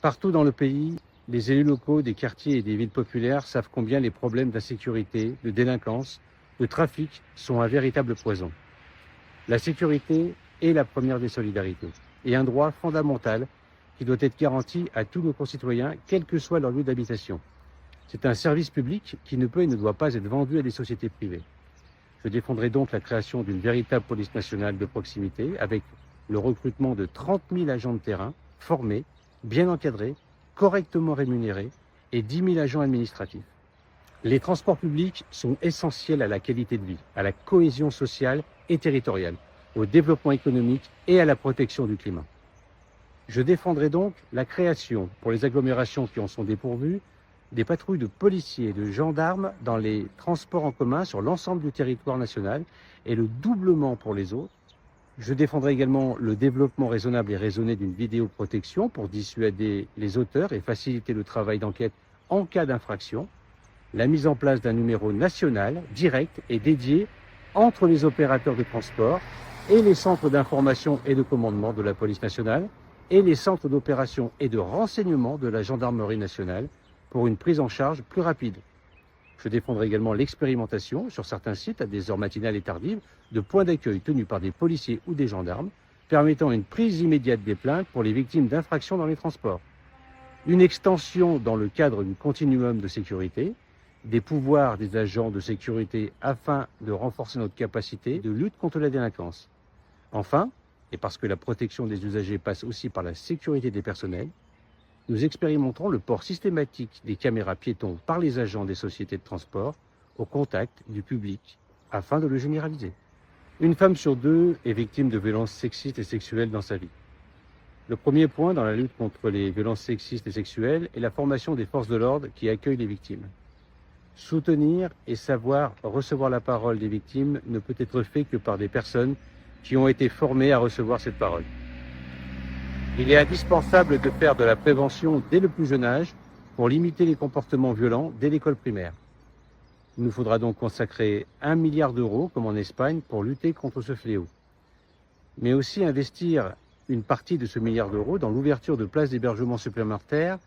Partout dans le pays, les élus locaux des quartiers et des villes populaires savent combien les problèmes d'insécurité, de délinquance, de trafic sont un véritable poison. La sécurité est la première des solidarités et un droit fondamental qui doit être garanti à tous nos concitoyens, quel que soit leur lieu d'habitation. C'est un service public qui ne peut et ne doit pas être vendu à des sociétés privées. Je défendrai donc la création d'une véritable police nationale de proximité avec le recrutement de 30 000 agents de terrain formés, bien encadrés, correctement rémunérés et 10 000 agents administratifs. Les transports publics sont essentiels à la qualité de vie, à la cohésion sociale et territoriale, au développement économique et à la protection du climat. Je défendrai donc la création, pour les agglomérations qui en sont dépourvues, des patrouilles de policiers et de gendarmes dans les transports en commun sur l'ensemble du territoire national et le doublement pour les autres. Je défendrai également le développement raisonnable et raisonné d'une vidéoprotection pour dissuader les auteurs et faciliter le travail d'enquête en cas d'infraction. La mise en place d'un numéro national, direct et dédié entre les opérateurs de transport et les centres d'information et de commandement de la police nationale et les centres d'opération et de renseignement de la gendarmerie nationale pour une prise en charge plus rapide. Je défendrai également l'expérimentation, sur certains sites, à des heures matinales et tardives, de points d'accueil tenus par des policiers ou des gendarmes, permettant une prise immédiate des plaintes pour les victimes d'infractions dans les transports. Une extension dans le cadre du continuum de sécurité, des pouvoirs des agents de sécurité afin de renforcer notre capacité de lutte contre la délinquance. Enfin, et parce que la protection des usagers passe aussi par la sécurité des personnels, nous expérimenterons le port systématique des caméras piétons par les agents des sociétés de transport au contact du public afin de le généraliser. Une femme sur deux est victime de violences sexistes et sexuelles dans sa vie. Le premier point dans la lutte contre les violences sexistes et sexuelles est la formation des forces de l'ordre qui accueillent les victimes. Soutenir et savoir recevoir la parole des victimes ne peut être fait que par des personnes qui ont été formées à recevoir cette parole. Il est indispensable de faire de la prévention dès le plus jeune âge pour limiter les comportements violents dès l'école primaire. Il nous faudra donc consacrer 1 milliard d'euros, comme en Espagne, pour lutter contre ce fléau. Mais aussi investir une partie de ce milliard d'euros dans l'ouverture de places d'hébergement supplémentaires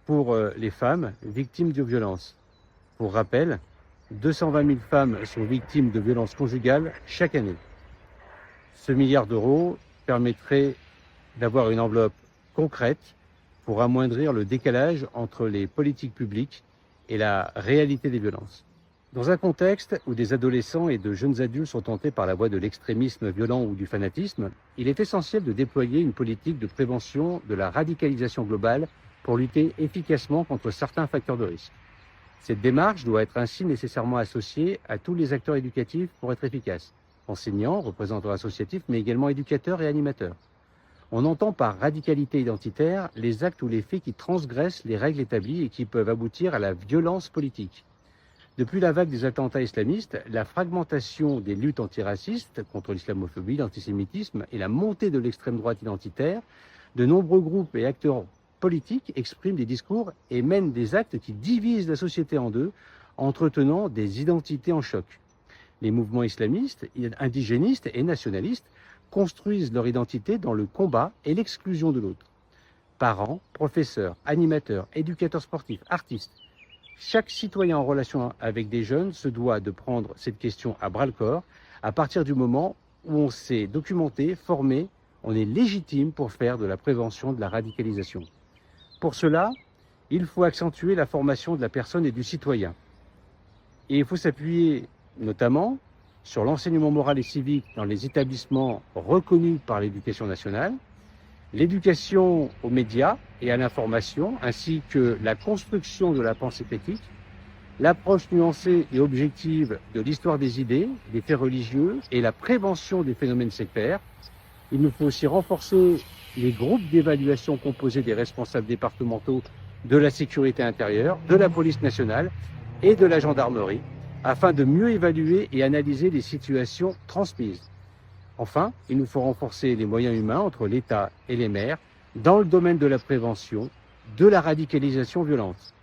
pour les femmes victimes de violences. Pour rappel, 220 000 femmes sont victimes de violences conjugales chaque année. Ce milliard d'euros permettrait d'avoir une enveloppe concrète pour amoindrir le décalage entre les politiques publiques et la réalité des violences. Dans un contexte où des adolescents et de jeunes adultes sont tentés par la voie de l'extrémisme violent ou du fanatisme, il est essentiel de déployer une politique de prévention de la radicalisation globale pour lutter efficacement contre certains facteurs de risque. Cette démarche doit être ainsi nécessairement associée à tous les acteurs éducatifs pour être efficace. Enseignants, représentants associatifs, mais également éducateurs et animateurs. On entend par radicalité identitaire les actes ou les faits qui transgressent les règles établies et qui peuvent aboutir à la violence politique. Depuis la vague des attentats islamistes, la fragmentation des luttes antiracistes contre l'islamophobie, l'antisémitisme et la montée de l'extrême droite identitaire, de nombreux groupes et acteurs politiques expriment des discours et mènent des actes qui divisent la société en deux, entretenant des identités en choc. Les mouvements islamistes, indigénistes et nationalistes construisent leur identité dans le combat et l'exclusion de l'autre. Parents, professeurs, animateurs, éducateurs sportifs, artistes, chaque citoyen en relation avec des jeunes se doit de prendre cette question à bras-le-corps à partir du moment où on s'est documenté, formé, on est légitime pour faire de la prévention de la radicalisation. Pour cela, il faut accentuer la formation de la personne et du citoyen. Et il faut s'appuyer notamment sur l'enseignement moral et civique dans les établissements reconnus par l'éducation nationale, l'éducation aux médias et à l'information, ainsi que la construction de la pensée critique, l'approche nuancée et objective de l'histoire des idées, des faits religieux et la prévention des phénomènes sectaires. Il nous faut aussi renforcer les groupes d'évaluation composés des responsables départementaux de la sécurité intérieure, de la police nationale et de la gendarmerie, afin de mieux évaluer et analyser les situations transmises. Enfin, il nous faut renforcer les moyens humains entre l'État et les maires dans le domaine de la prévention de la radicalisation violente.